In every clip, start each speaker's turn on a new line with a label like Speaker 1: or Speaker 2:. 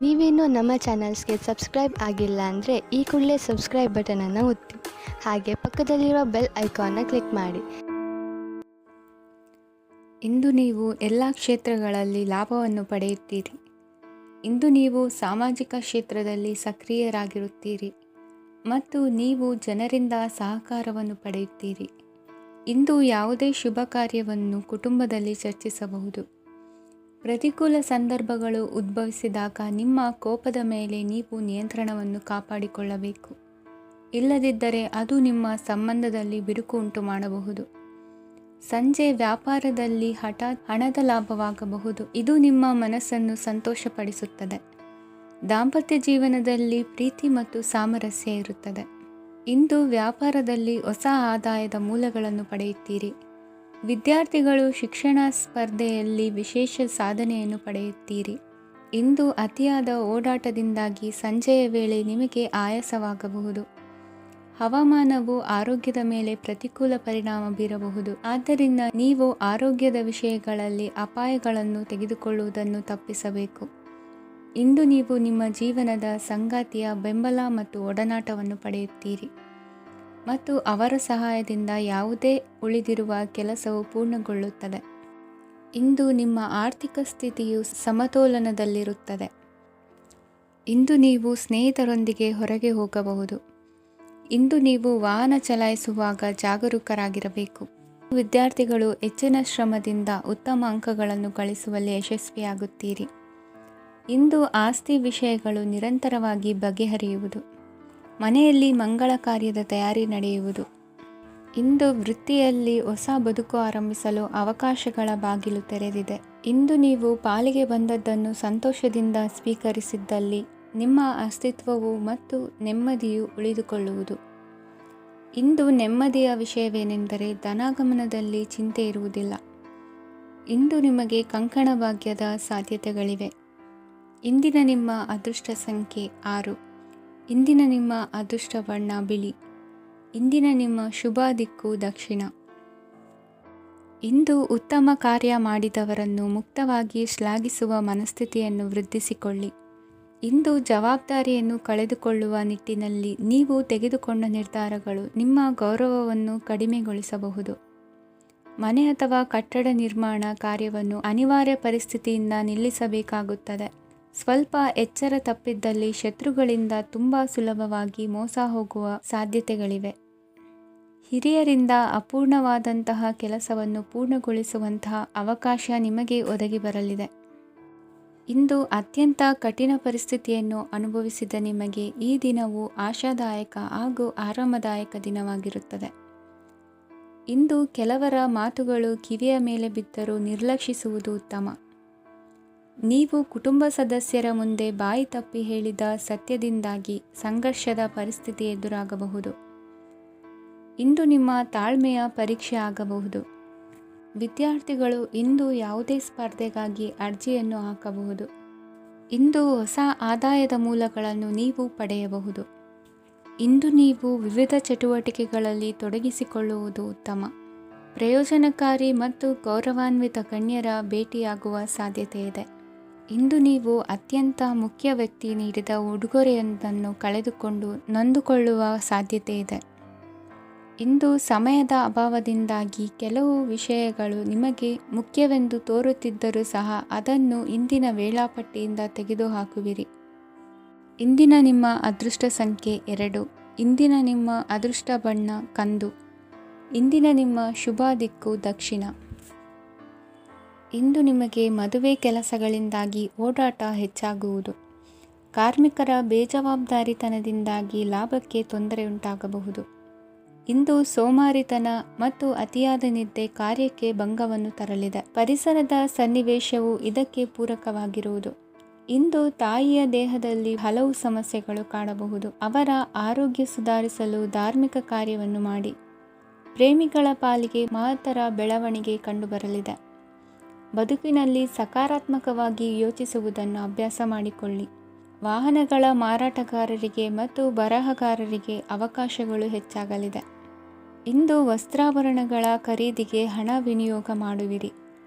Speaker 1: ನೀವೇನೂ ನಮ್ಮ ಚಾನಲ್ಸ್ಗೆ ಸಬ್ಸ್ಕ್ರೈಬ್ ಆಗಿಲ್ಲ ಅಂದರೆ ಈ ಕೂಡಲೇ ಸಬ್ಸ್ಕ್ರೈಬ್ ಬಟನನ್ನು ಒತ್ತಿ, ಹಾಗೆ ಪಕ್ಕದಲ್ಲಿರುವ ಬೆಲ್ ಐಕಾನ್ನ ಕ್ಲಿಕ್ ಮಾಡಿ.
Speaker 2: ಇಂದು ನೀವು ಎಲ್ಲ ಕ್ಷೇತ್ರಗಳಲ್ಲಿ ಲಾಭವನ್ನು ಪಡೆಯುತ್ತೀರಿ. ಇಂದು ನೀವು ಸಾಮಾಜಿಕ ಕ್ಷೇತ್ರದಲ್ಲಿ ಸಕ್ರಿಯರಾಗಿರುತ್ತೀರಿ ಮತ್ತು ನೀವು ಜನರಿಂದ ಸಹಕಾರವನ್ನು ಪಡೆಯುತ್ತೀರಿ. ಇಂದು ಯಾವುದೇ ಶುಭ ಕಾರ್ಯವನ್ನು ಕುಟುಂಬದಲ್ಲಿ ಚರ್ಚಿಸಬಹುದು. ಪ್ರತಿಕೂಲ ಸಂದರ್ಭಗಳು ಉದ್ಭವಿಸಿದಾಗ ನಿಮ್ಮ ಕೋಪದ ಮೇಲೆ ನೀವು ನಿಯಂತ್ರಣವನ್ನು ಕಾಪಾಡಿಕೊಳ್ಳಬೇಕು. ಇಲ್ಲದಿದ್ದರೆ ಅದು ನಿಮ್ಮ ಸಂಬಂಧದಲ್ಲಿ ಬಿರುಕು ಉಂಟು ಮಾಡಬಹುದು. ಸಂಜೆ ವ್ಯಾಪಾರದಲ್ಲಿ ಹಠಾತ್ ಹಣದ ಲಾಭವಾಗಬಹುದು. ಇದು ನಿಮ್ಮ ಮನಸ್ಸನ್ನು ಸಂತೋಷಪಡಿಸುತ್ತದೆ. ದಾಂಪತ್ಯ ಜೀವನದಲ್ಲಿ ಪ್ರೀತಿ ಮತ್ತು ಸಾಮರಸ್ಯ ಇರುತ್ತದೆ. ಇಂದು ವ್ಯಾಪಾರದಲ್ಲಿ ಹೊಸ ಆದಾಯದ ಮೂಲಗಳನ್ನು ಪಡೆಯುತ್ತೀರಿ. ವಿದ್ಯಾರ್ಥಿಗಳು ಶಿಕ್ಷಣ ಸ್ಪರ್ಧೆಯಲ್ಲಿ ವಿಶೇಷ ಸಾಧನೆಯನ್ನು ಪಡೆಯುತ್ತೀರಿ. ಇಂದು ಅತಿಯಾದ ಓಡಾಟದಿಂದಾಗಿ ಸಂಜೆಯ ವೇಳೆ ನಿಮಗೆ ಆಯಾಸವಾಗಬಹುದು. ಹವಾಮಾನವು ಆರೋಗ್ಯದ ಮೇಲೆ ಪ್ರತಿಕೂಲ ಪರಿಣಾಮ ಬೀರಬಹುದು. ಆದ್ದರಿಂದ ನೀವು ಆರೋಗ್ಯದ ವಿಷಯಗಳಲ್ಲಿ ಅಪಾಯಗಳನ್ನು ತೆಗೆದುಕೊಳ್ಳುವುದನ್ನು ತಪ್ಪಿಸಬೇಕು. ಇಂದು ನೀವು ನಿಮ್ಮ ಜೀವನದ ಸಂಗಾತಿಯ ಬೆಂಬಲ ಮತ್ತು ಒಡನಾಟವನ್ನು ಪಡೆಯುತ್ತೀರಿ ಮತ್ತು ಅವರ ಸಹಾಯದಿಂದ ಯಾವುದೇ ಉಳಿದಿರುವ ಕೆಲಸವು ಪೂರ್ಣಗೊಳ್ಳುತ್ತದೆ. ಇಂದು ನಿಮ್ಮ ಆರ್ಥಿಕ ಸ್ಥಿತಿಯು ಸಮತೋಲನದಲ್ಲಿರುತ್ತದೆ. ಇಂದು ನೀವು ಸ್ನೇಹಿತರೊಂದಿಗೆ ಹೊರಗೆ ಹೋಗಬಹುದು. ಇಂದು ನೀವು ವಾಹನ ಚಲಾಯಿಸುವಾಗ ಜಾಗರೂಕರಾಗಿರಬೇಕು. ವಿದ್ಯಾರ್ಥಿಗಳು ಹೆಚ್ಚಿನ ಶ್ರಮದಿಂದ ಉತ್ತಮ ಅಂಕಗಳನ್ನು ಗಳಿಸುವಲ್ಲಿ ಯಶಸ್ವಿಯಾಗುತ್ತೀರಿ. ಇಂದು ಆಸ್ತಿ ವಿಷಯಗಳು ನಿರಂತರವಾಗಿ ಬಗೆಹರಿಯುವುದು. ಮನೆಯಲ್ಲಿ ಮಂಗಳ ಕಾರ್ಯದ ತಯಾರಿ ನಡೆಯುವುದು. ಇಂದು ವೃತ್ತಿಯಲ್ಲಿ ಹೊಸ ಬದುಕು ಆರಂಭಿಸಲು ಅವಕಾಶಗಳ ಬಾಗಿಲು ತೆರೆದಿದೆ. ಇಂದು ನೀವು ಪಾಲಿಗೆ ಬಂದದ್ದನ್ನು ಸಂತೋಷದಿಂದ ಸ್ವೀಕರಿಸಿದ್ದಲ್ಲಿ ನಿಮ್ಮ ಅಸ್ತಿತ್ವವು ಮತ್ತು ನೆಮ್ಮದಿಯು ಉಳಿದುಕೊಳ್ಳುವುದು. ಇಂದು ನೆಮ್ಮದಿಯ ವಿಷಯವೇನೆಂದರೆ ಧನಾಗಮನದಲ್ಲಿ ಚಿಂತೆ ಇರುವುದಿಲ್ಲ. ಇಂದು ನಿಮಗೆ ಕಂಕಣ ಭಾಗ್ಯದ ಸಾಧ್ಯತೆಗಳಿವೆ. ಇಂದಿನ ನಿಮ್ಮ ಅದೃಷ್ಟ ಸಂಖ್ಯೆ 6. ಇಂದಿನ ನಿಮ್ಮ ಅದೃಷ್ಟ ಬಣ್ಣ ಬಿಳಿ. ಇಂದಿನ ನಿಮ್ಮ ಶುಭ ದಿಕ್ಕು ದಕ್ಷಿಣ. ಇಂದು ಉತ್ತಮ ಕಾರ್ಯ ಮಾಡಿದವರನ್ನು ಮುಕ್ತವಾಗಿ ಶ್ಲಾಘಿಸುವ ಮನಸ್ಥಿತಿಯನ್ನು ವೃದ್ಧಿಸಿಕೊಳ್ಳಿ. ಇಂದು ಜವಾಬ್ದಾರಿಯನ್ನು ಕಳೆದುಕೊಳ್ಳುವ ನಿಟ್ಟಿನಲ್ಲಿ ನೀವು ತೆಗೆದುಕೊಂಡ ನಿರ್ಧಾರಗಳು ನಿಮ್ಮ ಗೌರವವನ್ನು ಕಡಿಮೆಗೊಳಿಸಬಹುದು. ಮನೆ ಅಥವಾ ಕಟ್ಟಡ ನಿರ್ಮಾಣ ಕಾರ್ಯವನ್ನು ಅನಿವಾರ್ಯ ಪರಿಸ್ಥಿತಿಯಿಂದ ನಿಲ್ಲಿಸಬೇಕಾಗುತ್ತದೆ. ಸ್ವಲ್ಪ ಎಚ್ಚರ ತಪ್ಪಿದ್ದಲ್ಲಿ ಶತ್ರುಗಳಿಂದ ತುಂಬ ಸುಲಭವಾಗಿ ಮೋಸ ಹೋಗುವ ಸಾಧ್ಯತೆಗಳಿವೆ. ಹಿರಿಯರಿಂದ ಅಪೂರ್ಣವಾದಂತಹ ಕೆಲಸವನ್ನು ಪೂರ್ಣಗೊಳಿಸುವಂತಹ ಅವಕಾಶ ನಿಮಗೆ ಒದಗಿ ಬರಲಿದೆ. ಇಂದು ಅತ್ಯಂತ ಕಠಿಣ ಪರಿಸ್ಥಿತಿಯನ್ನು ಅನುಭವಿಸಿದ ನಿಮಗೆ ಈ ದಿನವು ಆಶಾದಾಯಕ ಹಾಗೂ ಆರಾಮದಾಯಕ ದಿನವಾಗಿರುತ್ತದೆ. ಇಂದು ಕೆಲವರ ಮಾತುಗಳು ಕಿವಿಯ ಮೇಲೆ ಬಿದ್ದರೂ ನಿರ್ಲಕ್ಷಿಸುವುದು ಉತ್ತಮ. ನೀವು ಕುಟುಂಬ ಸದಸ್ಯರ ಮುಂದೆ ಬಾಯಿ ತಪ್ಪಿ ಹೇಳಿದ ಸತ್ಯದಿಂದಾಗಿ ಸಂಘರ್ಷದ ಪರಿಸ್ಥಿತಿ ಎದುರಾಗಬಹುದು. ಇಂದು ನಿಮ್ಮ ತಾಳ್ಮೆಯ ಪರೀಕ್ಷೆ ಆಗಬಹುದು. ವಿದ್ಯಾರ್ಥಿಗಳು ಇಂದು ಯಾವುದೇ ಸ್ಪರ್ಧೆಗಾಗಿ ಅರ್ಜಿಯನ್ನು ಹಾಕಬಹುದು. ಇಂದು ಹೊಸ ಆದಾಯದ ಮೂಲಗಳನ್ನು ನೀವು ಪಡೆಯಬಹುದು. ಇಂದು ನೀವು ವಿವಿಧ ಚಟುವಟಿಕೆಗಳಲ್ಲಿ ತೊಡಗಿಸಿಕೊಳ್ಳುವುದು ಉತ್ತಮ. ಪ್ರಯೋಜನಕಾರಿ ಮತ್ತು ಗೌರವಾನ್ವಿತ ಗಣ್ಯರ ಭೇಟಿಯಾಗುವ ಸಾಧ್ಯತೆ ಇದೆ. ಇಂದು ನೀವು ಅತ್ಯಂತ ಮುಖ್ಯ ವ್ಯಕ್ತಿ ನೀಡಿದ ಉಡುಗೊರೆಯೊಂದನ್ನು ಕಳೆದುಕೊಂಡು ನೊಂದುಕೊಳ್ಳುವ ಸಾಧ್ಯತೆ ಇದೆ. ಇಂದು ಸಮಯದ ಅಭಾವದಿಂದಾಗಿ ಕೆಲವು ವಿಷಯಗಳು ನಿಮಗೆ ಮುಖ್ಯವೆಂದು ತೋರುತ್ತಿದ್ದರೂ ಸಹ ಅದನ್ನು ಇಂದಿನ ವೇಳಾಪಟ್ಟಿಯಿಂದ ತೆಗೆದುಹಾಕುವಿರಿ. ಇಂದಿನ ನಿಮ್ಮ ಅದೃಷ್ಟ ಸಂಖ್ಯೆ 2. ಇಂದಿನ ನಿಮ್ಮ ಅದೃಷ್ಟ ಬಣ್ಣ ಕಂದು. ಇಂದಿನ ನಿಮ್ಮ ಶುಭ ದಿಕ್ಕು ದಕ್ಷಿಣ. ಇಂದು ನಿಮಗೆ ಮದುವೆ ಕೆಲಸಗಳಿಂದಾಗಿ ಓಡಾಟ ಹೆಚ್ಚಾಗುವುದು. ಕಾರ್ಮಿಕರ ಬೇಜವಾಬ್ದಾರಿತನದಿಂದಾಗಿ ಲಾಭಕ್ಕೆ ತೊಂದರೆಯುಂಟಾಗಬಹುದು. ಇಂದು ಸೋಮಾರಿತನ ಮತ್ತು ಅತಿಯಾದ ನಿದ್ದೆ ಕಾರ್ಯಕ್ಕೆ ಭಂಗವನ್ನು ತರಲಿದೆ. ಪರಿಸರದ ಸನ್ನಿವೇಶವು ಇದಕ್ಕೆ ಪೂರಕವಾಗಿರುವುದು. ಇಂದು ತಾಯಿಯ ದೇಹದಲ್ಲಿ ಹಲವು ಸಮಸ್ಯೆಗಳು ಕಾಣಬಹುದು. ಅವರ ಆರೋಗ್ಯ ಸುಧಾರಿಸಲು ಧಾರ್ಮಿಕ ಕಾರ್ಯವನ್ನು ಮಾಡಿ. ಪ್ರೇಮಿಗಳ ಪಾಲಿಗೆ ಮಹತ್ತರ ಬೆಳವಣಿಗೆ ಕಂಡುಬರಲಿದೆ. ಬದುಕಿನಲ್ಲಿ ಸಕಾರಾತ್ಮಕವಾಗಿ ಯೋಚಿಸುವುದನ್ನು ಅಭ್ಯಾಸ ಮಾಡಿಕೊಳ್ಳಿ. ವಾಹನಗಳ ಮಾರಾಟಗಾರರಿಗೆ ಮತ್ತು ಬರಹಗಾರರಿಗೆ ಅವಕಾಶಗಳು ಹೆಚ್ಚಾಗಲಿದೆ. ಇಂದು ವಸ್ತ್ರಾಭರಣಗಳ ಖರೀದಿಗೆ ಹಣ ವಿನಿಯೋಗ ಮಾಡುವಿರಿ.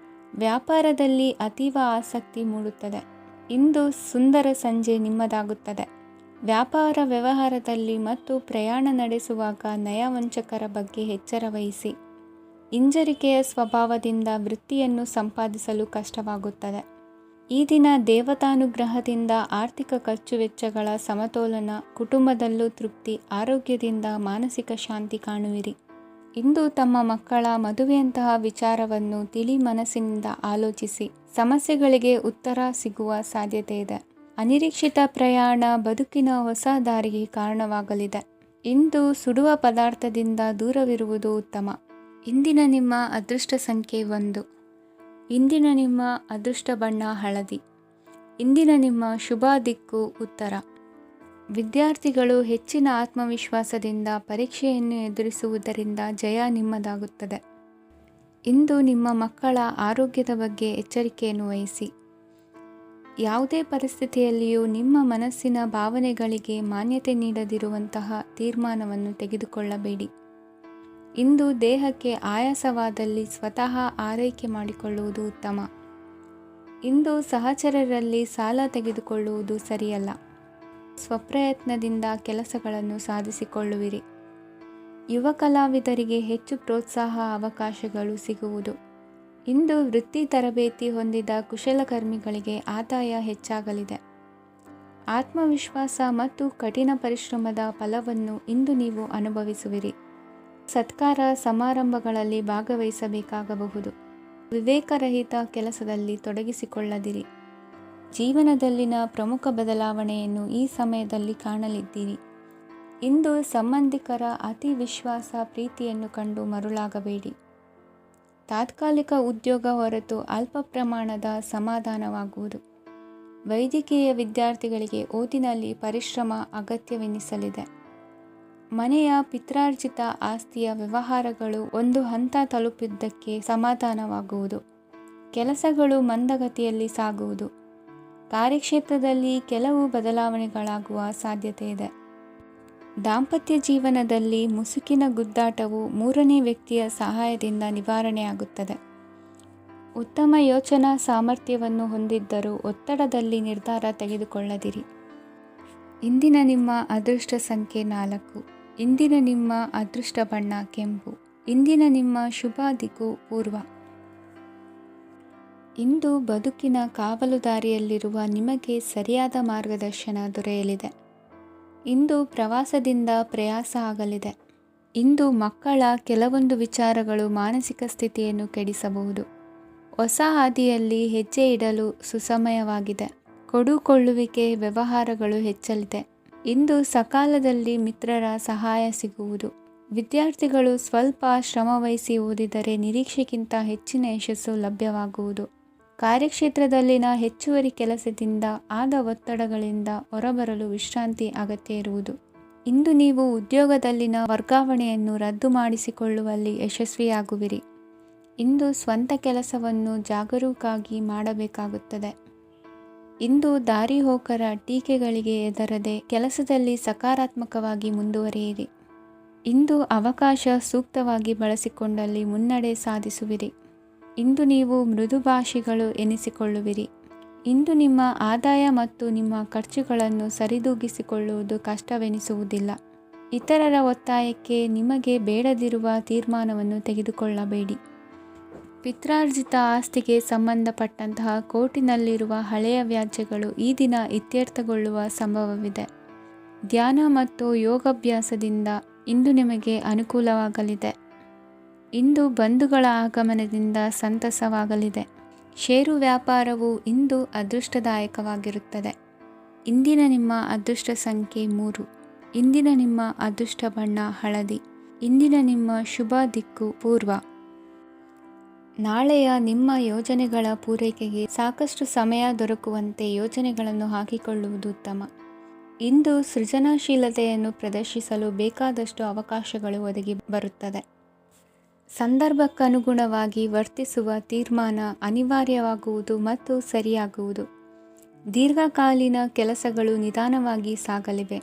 Speaker 2: ವ್ಯಾಪಾರದಲ್ಲಿ ಅತೀವ ಆಸಕ್ತಿ ಮೂಡುತ್ತದೆ. ಇಂದು ಸುಂದರ ಸಂಜೆ ನಿಮ್ಮದಾಗುತ್ತದೆ. ವ್ಯಾಪಾರ ವ್ಯವಹಾರದಲ್ಲಿ ಮತ್ತು ಪ್ರಯಾಣ ನಡೆಸುವಾಗ ನಯವಂಚಕರ ಬಗ್ಗೆ ಎಚ್ಚರ ವಹಿಸಿ. ಹಿಂಜರಿಕೆಯ ಸ್ವಭಾವದಿಂದ ವೃತ್ತಿಯನ್ನು ಸಂಪಾದಿಸಲು ಕಷ್ಟವಾಗುತ್ತದೆ. ಈ ದಿನ ದೇವತಾನುಗ್ರಹದಿಂದ ಆರ್ಥಿಕ ಖರ್ಚು ವೆಚ್ಚಗಳ ಸಮತೋಲನ, ಕುಟುಂಬದಲ್ಲೂ ತೃಪ್ತಿ, ಆರೋಗ್ಯದಿಂದ ಮಾನಸಿಕ ಶಾಂತಿ ಕಾಣುವಿರಿ. ಇಂದು ತಮ್ಮ ಮಕ್ಕಳ ಮದುವೆಯಂತಹ ವಿಚಾರವನ್ನು ತಿಳಿ ಮನಸ್ಸಿನಿಂದ ಆಲೋಚಿಸಿ ಸಮಸ್ಯೆಗಳಿಗೆ ಉತ್ತರ ಸಿಗುವ ಸಾಧ್ಯತೆ ಇದೆ. ಅನಿರೀಕ್ಷಿತ ಪ್ರಯಾಣ ಬದುಕಿನ ಹೊಸ ದಾರಿಗೆ ಕಾರಣವಾಗಲಿದೆ. ಇಂದು ಸುಡುವ ಪದಾರ್ಥದಿಂದ ದೂರವಿರುವುದು ಉತ್ತಮ. ಇಂದಿನ ನಿಮ್ಮ ಅದೃಷ್ಟ ಸಂಖ್ಯೆ 1. ಇಂದಿನ ನಿಮ್ಮ ಅದೃಷ್ಟ ಬಣ್ಣ ಹಳದಿ. ಇಂದಿನ ನಿಮ್ಮ ಶುಭ ದಿಕ್ಕು ಉತ್ತರ. ವಿದ್ಯಾರ್ಥಿಗಳು ಹೆಚ್ಚಿನ ಆತ್ಮವಿಶ್ವಾಸದಿಂದ ಪರೀಕ್ಷೆಯನ್ನು ಎದುರಿಸುವುದರಿಂದ ಜಯ ನಿಮ್ಮದಾಗುತ್ತದೆ. ಇಂದು ನಿಮ್ಮ ಮಕ್ಕಳ ಆರೋಗ್ಯದ ಬಗ್ಗೆ ಎಚ್ಚರಿಕೆಯನ್ನು ವಹಿಸಿ. ಯಾವುದೇ ಪರಿಸ್ಥಿತಿಯಲ್ಲಿಯೂ ನಿಮ್ಮ ಮನಸ್ಸಿನ ಭಾವನೆಗಳಿಗೆ ಮಾನ್ಯತೆ ನೀಡದಿರುವಂತಹ ತೀರ್ಮಾನವನ್ನು ತೆಗೆದುಕೊಳ್ಳಬೇಡಿ. ಇಂದು ದೇಹಕ್ಕೆ ಆಯಾಸವಾದಲ್ಲಿ ಸ್ವತಃ ಆರೈಕೆ ಮಾಡಿಕೊಳ್ಳುವುದು ಉತ್ತಮ. ಇಂದು ಸಹಚರರಲ್ಲಿ ಸಾಲ ತೆಗೆದುಕೊಳ್ಳುವುದು ಸರಿಯಲ್ಲ. ಸ್ವಪ್ರಯತ್ನದಿಂದ ಕೆಲಸಗಳನ್ನು ಸಾಧಿಸಿಕೊಳ್ಳುವಿರಿ. ಯುವ ಕಲಾವಿದರಿಗೆ ಹೆಚ್ಚು ಪ್ರೋತ್ಸಾಹ ಅವಕಾಶಗಳು ಸಿಗುವುದು. ಇಂದು ವೃತ್ತಿ ತರಬೇತಿ ಹೊಂದಿದ ಕುಶಲಕರ್ಮಿಗಳಿಗೆ ಆದಾಯ ಹೆಚ್ಚಾಗಲಿದೆ. ಆತ್ಮವಿಶ್ವಾಸ ಮತ್ತು ಕಠಿಣ ಪರಿಶ್ರಮದ ಫಲವನ್ನು ಇಂದು ನೀವು ಅನುಭವಿಸುವಿರಿ. ಸತ್ಕಾರ ಸಮಾರಂಭಗಳಲ್ಲಿ ಭಾಗವಹಿಸಬೇಕಾಗಬಹುದು. ವಿವೇಕರಹಿತ ಕೆಲಸದಲ್ಲಿ ತೊಡಗಿಸಿಕೊಳ್ಳದಿರಿ. ಜೀವನದಲ್ಲಿನ ಪ್ರಮುಖ ಬದಲಾವಣೆಯನ್ನು ಈ ಸಮಯದಲ್ಲಿ ಕಾಣಲಿದ್ದೀರಿ. ಇಂದು ಸಂಬಂಧಿಕರ ಅತಿ ವಿಶ್ವಾಸ ಪ್ರೀತಿಯನ್ನು ಕಂಡು ಮರುಳಾಗಬೇಡಿ. ತಾತ್ಕಾಲಿಕ ಉದ್ಯೋಗ ಹೊರತು ಅಲ್ಪ ಪ್ರಮಾಣದ ಸಮಾಧಾನವಾಗುವುದು. ವೈದ್ಯಕೀಯ ವಿದ್ಯಾರ್ಥಿಗಳಿಗೆ ಓದಿನಲ್ಲಿ ಪರಿಶ್ರಮ ಅಗತ್ಯವೆನಿಸಲಿದೆ. ಮನೆಯ ಪಿತ್ರಾರ್ಜಿತ ಆಸ್ತಿಯ ವ್ಯವಹಾರಗಳು ಒಂದು ಹಂತ ತಲುಪಿದ್ದಕ್ಕೆ ಸಮಾಧಾನವಾಗುವುದು. ಕೆಲಸಗಳು ಮಂದಗತಿಯಲ್ಲಿ ಸಾಗುವುದು. ಕಾರ್ಯಕ್ಷೇತ್ರದಲ್ಲಿ ಕೆಲವು ಬದಲಾವಣೆಗಳಾಗುವ ಸಾಧ್ಯತೆ ಇದೆ. ದಾಂಪತ್ಯ ಜೀವನದಲ್ಲಿ ಮುಸುಕಿನ ಗುದ್ದಾಟವು 3ನೇ ವ್ಯಕ್ತಿಯ ಸಹಾಯದಿಂದ ನಿವಾರಣೆಯಾಗುತ್ತದೆ. ಉತ್ತಮ ಯೋಚನಾ ಸಾಮರ್ಥ್ಯವನ್ನು ಹೊಂದಿದ್ದರೂ ಒತ್ತಡದಲ್ಲಿ ನಿರ್ಧಾರ ತೆಗೆದುಕೊಳ್ಳದಿರಿ. ಇಂದಿನ ನಿಮ್ಮ ಅದೃಷ್ಟ ಸಂಖ್ಯೆ 4. ಇಂದಿನ ನಿಮ್ಮ ಅದೃಷ್ಟ ಬಣ್ಣ ಕೆಂಪು. ಇಂದಿನ ನಿಮ್ಮ ಶುಭ ದಿಕ್ಕು ಪೂರ್ವ. ಇಂದು ಬದುಕಿನ ಕಾವಲುದಾರಿಯಲ್ಲಿರುವ ನಿಮಗೆ ಸರಿಯಾದ ಮಾರ್ಗದರ್ಶನ ದೊರೆಯಲಿದೆ. ಇಂದು ಪ್ರವಾಸದಿಂದ ಪ್ರಯಾಸ ಆಗಲಿದೆ. ಇಂದು ಮಕ್ಕಳ ಕೆಲವೊಂದು ವಿಚಾರಗಳು ಮಾನಸಿಕ ಸ್ಥಿತಿಯನ್ನು ಕೆಡಿಸಬಹುದು. ಹೊಸ ಹಾದಿಯಲ್ಲಿ ಹೆಜ್ಜೆ ಇಡಲು ಸುಸಮಯವಾಗಿದೆ. ಕೊಡುಕೊಳ್ಳುವಿಕೆ ವ್ಯವಹಾರಗಳು ಹೆಚ್ಚಲಿದೆ. ಇಂದು ಸಕಾಲದಲ್ಲಿ ಮಿತ್ರರ ಸಹಾಯ ಸಿಗುವುದು. ವಿದ್ಯಾರ್ಥಿಗಳು ಸ್ವಲ್ಪ ಶ್ರಮವಹಿಸಿ ಓದಿದರೆ ನಿರೀಕ್ಷೆಗಿಂತ ಹೆಚ್ಚಿನ ಯಶಸ್ಸು ಲಭ್ಯವಾಗುವುದು. ಕಾರ್ಯಕ್ಷೇತ್ರದಲ್ಲಿನ ಹೆಚ್ಚುವರಿ ಕೆಲಸದಿಂದ ಆದ ಒತ್ತಡಗಳಿಂದ ಹೊರಬರಲು ವಿಶ್ರಾಂತಿ ಅಗತ್ಯ ಇರುವುದು. ಇಂದು ನೀವು ಉದ್ಯೋಗದಲ್ಲಿನ ವರ್ಗಾವಣೆಯನ್ನು ರದ್ದು ಮಾಡಿಸಿಕೊಳ್ಳುವಲ್ಲಿ ಯಶಸ್ವಿಯಾಗುವಿರಿ. ಇಂದು ಸ್ವಂತ ಕೆಲಸವನ್ನು ಜಾಗರೂಕರಾಗಿ ಮಾಡಬೇಕಾಗುತ್ತದೆ. ಇಂದು ದಾರಿಹೋಕರ ಟೀಕೆಗಳಿಗೆ ಹೆದರದೆ ಕೆಲಸದಲ್ಲಿ ಸಕಾರಾತ್ಮಕವಾಗಿ ಮುಂದುವರಿಯಿರಿ. ಇಂದು ಅವಕಾಶ ಸೂಕ್ತವಾಗಿ ಬಳಸಿಕೊಂಡಲ್ಲಿ ಮುನ್ನಡೆ ಸಾಧಿಸುವಿರಿ. ಇಂದು ನೀವು ಮೃದುಭಾಷಿಗಳು ಎನಿಸಿಕೊಳ್ಳುವಿರಿ. ಇಂದು ನಿಮ್ಮ ಆದಾಯ ಮತ್ತು ನಿಮ್ಮ ಖರ್ಚುಗಳನ್ನು ಸರಿದೂಗಿಸಿಕೊಳ್ಳುವುದು ಕಷ್ಟವೆನಿಸುವುದಿಲ್ಲ. ಇತರರ ಒತ್ತಾಯಕ್ಕೆ ನಿಮಗೆ ಬೇಡದಿರುವ ತೀರ್ಮಾನವನ್ನು ತೆಗೆದುಕೊಳ್ಳಬೇಡಿ. ಪಿತ್ರಾರ್ಜಿತ ಆಸ್ತಿಗೆ ಸಂಬಂಧಪಟ್ಟಂತಹ ಕೋರ್ಟಿನಲ್ಲಿರುವ ಹಳೆಯ ವ್ಯಾಜ್ಯಗಳು ಈ ದಿನ ಇತ್ಯರ್ಥಗೊಳ್ಳುವ ಸಂಭವವಿದೆ. ಧ್ಯಾನ ಮತ್ತು ಯೋಗಾಭ್ಯಾಸದಿಂದ ಇಂದು ನಿಮಗೆ ಅನುಕೂಲವಾಗಲಿದೆ. ಇಂದು ಬಂಧುಗಳ ಆಗಮನದಿಂದ ಸಂತಸವಾಗಲಿದೆ. ಷೇರು ವ್ಯಾಪಾರವು ಇಂದು ಅದೃಷ್ಟದಾಯಕವಾಗಿರುತ್ತದೆ. ಇಂದಿನ ನಿಮ್ಮ ಅದೃಷ್ಟ ಸಂಖ್ಯೆ 3. ಇಂದಿನ ನಿಮ್ಮ ಅದೃಷ್ಟ ಬಣ್ಣ ಹಳದಿ. ಇಂದಿನ ನಿಮ್ಮ ಶುಭ ದಿಕ್ಕು ಪೂರ್ವ. ನಾಳೆಯ ನಿಮ್ಮ ಯೋಜನೆಗಳ ಪೂರೈಕೆಗೆ ಸಾಕಷ್ಟು ಸಮಯ ದೊರಕುವಂತೆ ಯೋಜನೆಗಳನ್ನು ಹಾಕಿಕೊಳ್ಳುವುದು ಉತ್ತಮ. ಇಂದು ಸೃಜನಶೀಲತೆಯನ್ನು ಪ್ರದರ್ಶಿಸಲು ಬೇಕಾದಷ್ಟು ಅವಕಾಶಗಳು ಒದಗಿ ಬರುತ್ತದೆ. ಸಂದರ್ಭಕ್ಕನುಗುಣವಾಗಿ ವರ್ತಿಸುವ ತೀರ್ಮಾನ ಅನಿವಾರ್ಯವಾಗುವುದು ಮತ್ತು ಸರಿಯಾಗುವುದು. ದೀರ್ಘಕಾಲೀನ ಕೆಲಸಗಳು ನಿಧಾನವಾಗಿ ಸಾಗಲಿವೆ.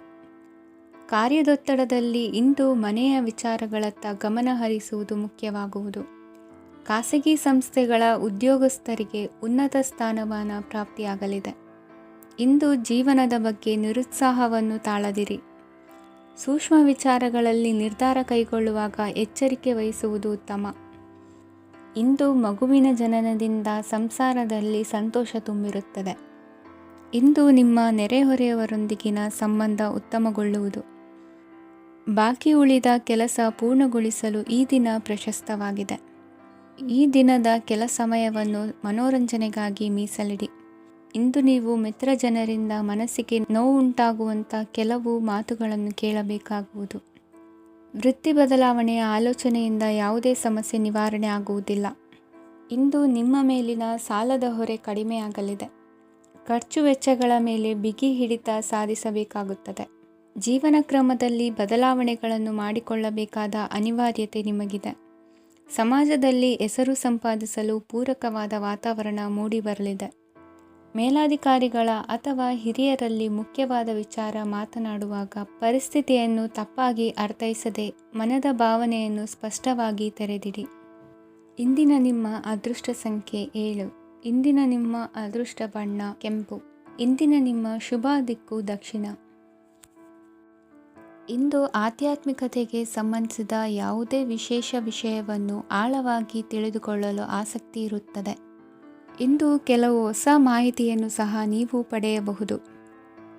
Speaker 2: ಕಾರ್ಯದೊತ್ತಡದಲ್ಲಿ ಇಂದು ಮನೆಯ ವಿಚಾರಗಳತ್ತ ಗಮನ ಹರಿಸುವುದು ಮುಖ್ಯವಾಗುವುದು. ಖಾಸಗಿ ಸಂಸ್ಥೆಗಳ ಉದ್ಯೋಗಸ್ಥರಿಗೆ ಉನ್ನತ ಸ್ಥಾನಮಾನ ಪ್ರಾಪ್ತಿಯಾಗಲಿದೆ. ಇಂದು ಜೀವನದ ಬಗ್ಗೆ ನಿರುತ್ಸಾಹವನ್ನು ತಾಳದಿರಿ. ಸೂಕ್ಷ್ಮ ವಿಚಾರಗಳಲ್ಲಿ ನಿರ್ಧಾರ ಕೈಗೊಳ್ಳುವಾಗ ಎಚ್ಚರಿಕೆ ವಹಿಸುವುದು ಉತ್ತಮ. ಇಂದು ಮಗುವಿನ ಜನನದಿಂದ ಸಂಸಾರದಲ್ಲಿ ಸಂತೋಷ ತುಂಬಿರುತ್ತದೆ. ಇಂದು ನಿಮ್ಮ ನೆರೆಹೊರೆಯವರೊಂದಿಗಿನ ಸಂಬಂಧ ಉತ್ತಮಗೊಳ್ಳುವುದು. ಬಾಕಿ ಉಳಿದ ಕೆಲಸ ಪೂರ್ಣಗೊಳಿಸಲು ಈ ದಿನ ಪ್ರಶಸ್ತವಾಗಿದೆ. ಈ ದಿನದ ಕೆಲ ಸಮಯವನ್ನು ಮನೋರಂಜನೆಗಾಗಿ ಮೀಸಲಿಡಿ. ಇಂದು ನೀವು ಮಿತ್ರ ಜನರಿಂದ ಮನಸ್ಸಿಗೆ ನೋವುಂಟಾಗುವಂಥ ಕೆಲವು ಮಾತುಗಳನ್ನು ಕೇಳಬೇಕಾಗುವುದು. ವೃತ್ತಿ ಬದಲಾವಣೆಯ ಆಲೋಚನೆಯಿಂದ ಯಾವುದೇ ಸಮಸ್ಯೆ ನಿವಾರಣೆ ಆಗುವುದಿಲ್ಲ. ಇಂದು ನಿಮ್ಮ ಮೇಲಿನ ಸಾಲದ ಹೊರೆ ಕಡಿಮೆಯಾಗಲಿದೆ. ಖರ್ಚು ವೆಚ್ಚಗಳ ಮೇಲೆ ಬಿಗಿ ಹಿಡಿತ ಸಾಧಿಸಬೇಕಾಗುತ್ತದೆ. ಜೀವನ ಕ್ರಮದಲ್ಲಿ ಬದಲಾವಣೆಗಳನ್ನು ಮಾಡಿಕೊಳ್ಳಬೇಕಾದ ಅನಿವಾರ್ಯತೆ ನಿಮಗಿದೆ. ಸಮಾಜದಲ್ಲಿ ಹೆಸರು ಸಂಪಾದಿಸಲು ಪೂರಕವಾದ ವಾತಾವರಣ ಮೂಡಿಬರಲಿದೆ. ಮೇಲಾಧಿಕಾರಿಗಳ ಅಥವಾ ಹಿರಿಯರಲ್ಲಿ ಮುಖ್ಯವಾದ ವಿಚಾರ ಮಾತನಾಡುವಾಗ ಪರಿಸ್ಥಿತಿಯನ್ನು ತಪ್ಪಾಗಿ ಅರ್ಥೈಸದೆ ಮನದ ಭಾವನೆಯನ್ನು ಸ್ಪಷ್ಟವಾಗಿ ತೆರೆದಿಡಿ. ಇಂದಿನ ನಿಮ್ಮ ಅದೃಷ್ಟ ಸಂಖ್ಯೆ 7. ಇಂದಿನ ನಿಮ್ಮ ಅದೃಷ್ಟ ಬಣ್ಣ ಕೆಂಪು. ಇಂದಿನ ನಿಮ್ಮ ಶುಭ ದಿಕ್ಕು ದಕ್ಷಿಣ. ಇಂದು ಆಧ್ಯಾತ್ಮಿಕತೆಗೆ ಸಂಬಂಧಿಸಿದ ಯಾವುದೇ ವಿಶೇಷ ವಿಷಯವನ್ನು ಆಳವಾಗಿ ತಿಳಿದುಕೊಳ್ಳಲು ಆಸಕ್ತಿ ಇರುತ್ತದೆ. ಇಂದು ಕೆಲವು ಹೊಸ ಮಾಹಿತಿಯನ್ನು ಸಹ ನೀವು ಪಡೆಯಬಹುದು.